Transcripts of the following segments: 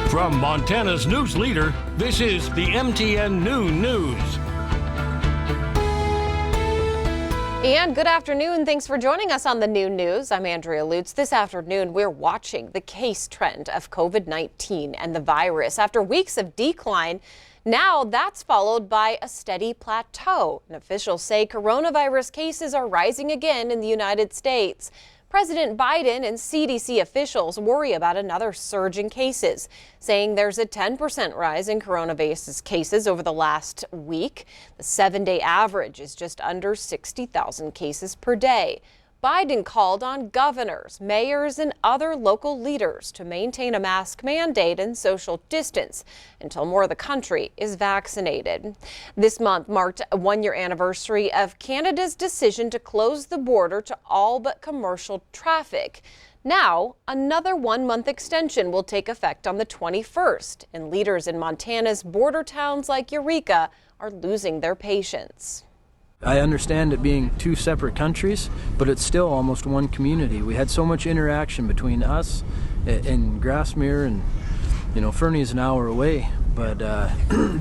From Montana's news leader, this is the MTN Noon News. And good afternoon. Thanks for joining us on the Noon News. I'm Andrea Lutz. This afternoon, we're watching the case trend of COVID-19 and the virus. After weeks of decline, now that's followed by a steady plateau. And officials say coronavirus cases are rising again in the United States. President Biden and CDC officials worry about another surge in cases, saying there's a 10% rise in coronavirus cases over the last week. The 7-day average is just under 60,000 cases per day. Biden called on governors, mayors, and other local leaders to maintain a mask mandate and social distance until more of the country is vaccinated. This month marked a one-year anniversary of Canada's decision to close the border to all but commercial traffic. Now, another one-month extension will take effect on the 21st, and leaders in Montana's border towns like Eureka are losing their patience. I understand it being two separate countries, but it's still almost one community. We had so much interaction between us and Grassmere, and Fernie is an hour away. But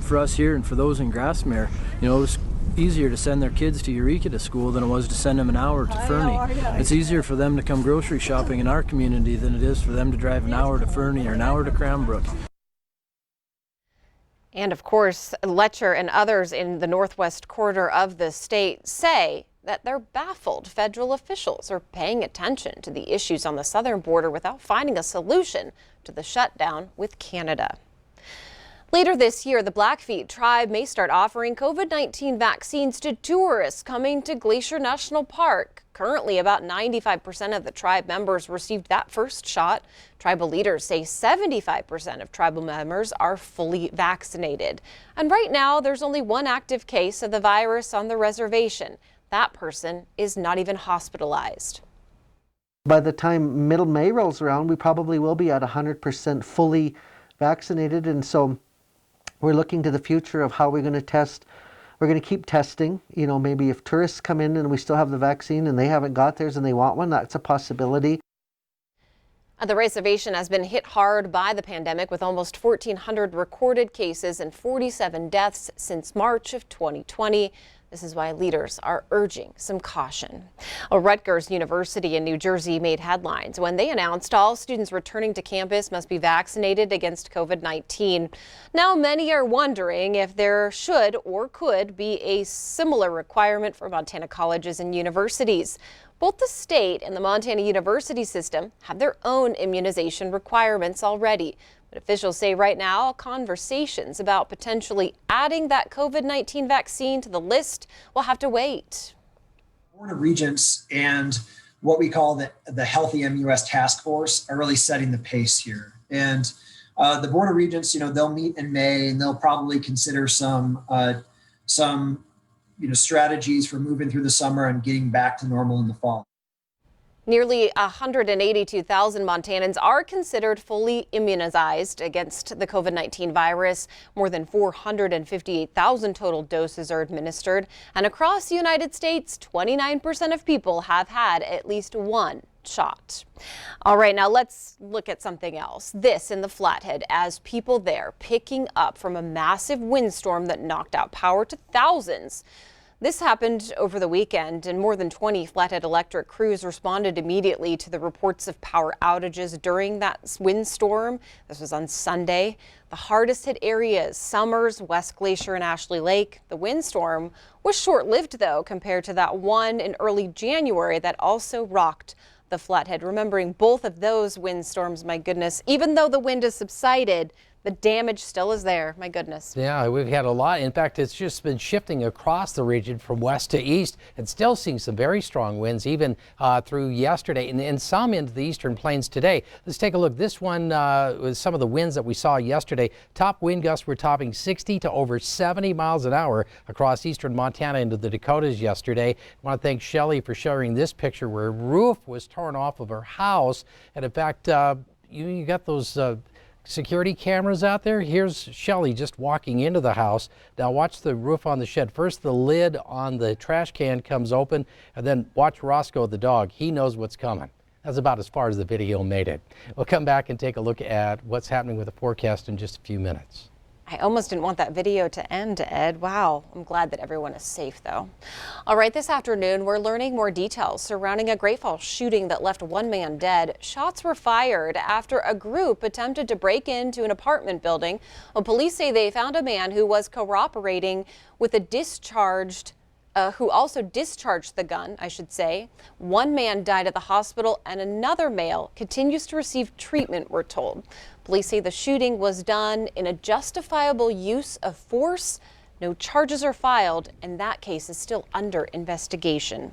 for us here and for those in Grassmere, it was easier to send their kids to Eureka to school than it was to send them an hour to Fernie. It's easier for them to come grocery shopping in our community than it is for them to drive an hour to Fernie or an hour to Cranbrook. And of course, Letcher and others in the northwest corridor of the state say that they're baffled federal officials are paying attention to the issues on the southern border without finding a solution to the shutdown with Canada. Later this year, the Blackfeet tribe may start offering COVID-19 vaccines to tourists coming to Glacier National Park. Currently, about 95% of the tribe members received that first shot. Tribal leaders say 75% of tribal members are fully vaccinated. And right now, there's only one active case of the virus on the reservation. That person is not even hospitalized. By the time middle May rolls around, we probably will be at 100% fully vaccinated. And so we're looking to the future of how we're going to test. We're going to keep testing. Maybe if tourists come in and we still have the vaccine and they haven't got theirs and they want one, that's a possibility. The reservation has been hit hard by the pandemic with almost 1,400 recorded cases and 47 deaths since March of 2020. This is why leaders are urging some caution. Rutgers University in New Jersey made headlines when they announced all students returning to campus must be vaccinated against COVID-19. Now, many are wondering if there should or could be a similar requirement for Montana colleges and universities. Both the state and the Montana University system have their own immunization requirements already. But officials say right now, conversations about potentially adding that COVID-19 vaccine to the list will have to wait. Board of Regents and what we call the Healthy MUS Task Force are really setting the pace here. And the Board of Regents, they'll meet in May and they'll probably consider some strategies for moving through the summer and getting back to normal in the fall. Nearly 182,000 Montanans are considered fully immunized against the COVID-19 virus. More than 458,000 total doses are administered. And across the United States, 29% of people have had at least one shot. All right, now let's look at something else. This in the Flathead as people there picking up from a massive windstorm that knocked out power to thousands. This happened over the weekend, and more than 20 Flathead Electric crews responded immediately to the reports of power outages during that windstorm. This was on Sunday. The hardest hit areas, Summers, West Glacier, and Ashley Lake. The windstorm was short-lived, though, compared to that one in early January that also rocked the Flathead. Remembering both of those windstorms, my goodness, even though the wind has subsided, the damage still is there. My goodness. Yeah, we've had a lot. In fact, it's just been shifting across the region from west to east and still seeing some very strong winds even through yesterday and some into the eastern plains today. Let's take a look. This one was some of the winds that we saw yesterday. Top wind gusts were topping 60 to over 70 miles an hour across eastern Montana into the Dakotas yesterday. I want to thank Shelley for sharing this picture where a roof was torn off of her house. And in fact, you got those security cameras out there. Here's Shelley just walking into the house. Now watch the roof on the shed. First the lid on the trash can comes open, and then watch Roscoe the dog. He knows what's coming. That's about as far as the video made it. We'll come back and take a look at what's happening with the forecast in just a few minutes. I almost didn't want that video to end, Ed. Wow. I'm glad that everyone is safe, though. All right, this afternoon, we're learning more details surrounding a Great Falls shooting that left one man dead. Shots were fired after a group attempted to break into an apartment building. Well, police say they found a man who was cooperating with a who also discharged the gun, I should say. One man died at the hospital and another male continues to receive treatment, we're told. Police say the shooting was done in a justifiable use of force. No charges are filed, and that case is still under investigation.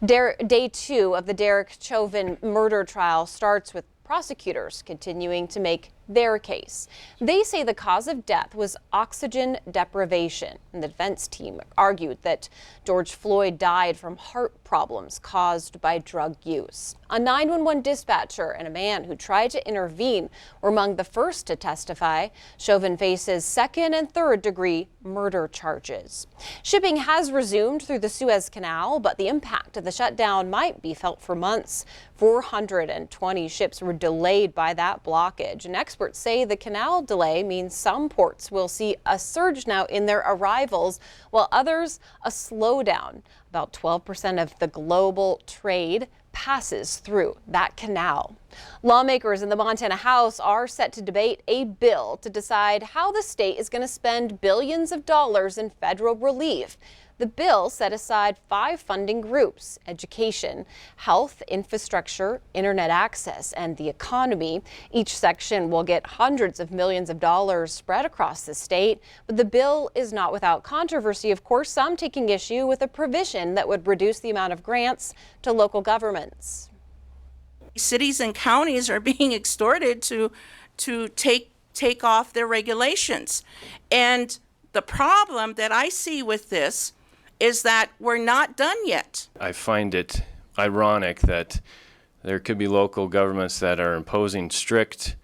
Day 2 of the Derek Chauvin murder trial starts with prosecutors continuing to make their case. They say the cause of death was oxygen deprivation, and the defense team argued that George Floyd died from heart problems caused by drug use. A 911 dispatcher and a man who tried to intervene were among the first to testify. Chauvin faces second and third degree murder charges. Shipping has resumed through the Suez Canal, but the impact of the shutdown might be felt for months. 420 ships were delayed by that blockage, and experts say the canal delay means some ports will see a surge now in their arrivals, while others a slowdown. About 12% of the global trade passes through that canal. Lawmakers in the Montana House are set to debate a bill to decide how the state is going to spend billions of dollars in federal relief. The bill set aside 5 funding groups: education, health, infrastructure, internet access, and the economy. Each section will get hundreds of millions of dollars spread across the state, but the bill is not without controversy. Of course, some taking issue with a provision that would reduce the amount of grants to local governments. Cities and counties are being extorted to take off their regulations. And the problem that I see with this is that we're not done yet. I find it ironic that there could be local governments that are imposing strict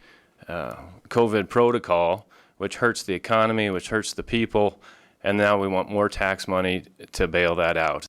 COVID protocol, which hurts the economy, which hurts the people, and now we want more tax money to bail that out.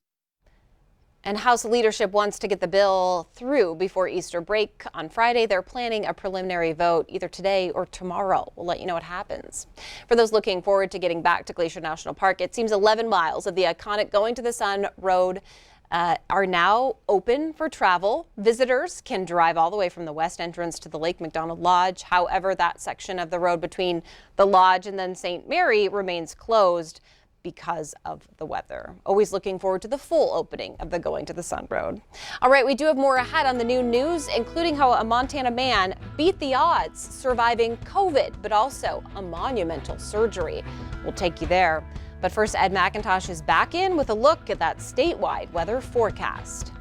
And House leadership wants to get the bill through before Easter break on Friday. They're planning a preliminary vote either today or tomorrow. We'll let you know what happens. For those looking forward to getting back to Glacier National Park, it seems 11 miles of the iconic Going to the Sun Road are now open for travel. Visitors can drive all the way from the west entrance to the Lake McDonald Lodge. However, that section of the road between the lodge and then St. Mary remains closed because of the weather. Always looking forward to the full opening of the Going to the Sun Road. All right, we do have more ahead on the new news, including how a Montana man beat the odds surviving COVID, but also a monumental surgery. We'll take you there. But first, Ed McIntosh is back in with a look at that statewide weather forecast.